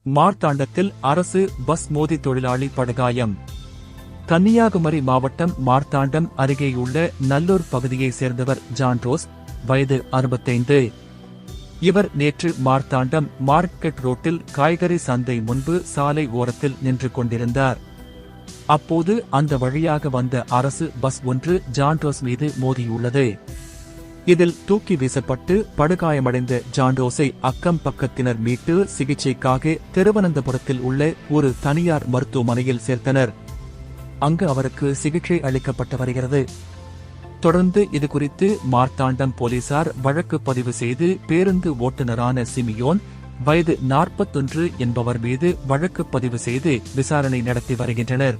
மார்த்தாண்டத்தில் அரசு பஸ் மோதி தொழிலாளி படுகாயம். கன்னியாகுமரி மாவட்டம் மார்த்தாண்டம் அருகேயுள்ள நல்லூர் பகுதியைச் சேர்ந்தவர் ஜான்ரோஸ், வயது 65. இவர் நேற்று மார்த்தாண்டம் மார்க்கெட் ரோட்டில் காய்கறி சந்தை முன்பு சாலை ஓரத்தில் நின்று கொண்டிருந்தார். அப்போது அந்த வழியாக வந்த அரசு பஸ் ஒன்று ஜான்ரோஸ் மீது மோதியுள்ளது. இதில் தூக்கி வீசப்பட்டு படுகாயமடைந்த ஜான்ரோஸை அக்கம் பக்கத்தினர் மீட்டு சிகிச்சைக்காக திருவனந்தபுரத்தில் உள்ள ஒரு தனியார் மருத்துவமனையில் சேர்த்தனர். அங்கு அவருக்கு சிகிச்சை அளிக்கப்பட்டு வருகிறது. தொடர்ந்து இதுகுறித்து மார்த்தாண்டம் போலீசார் வழக்கு பதிவு செய்து பேருந்து ஓட்டுநரான சிமியோன், வயது 41 என்பவர் மீது வழக்கு பதிவு செய்து விசாரணை நடத்தி வருகின்றனர்.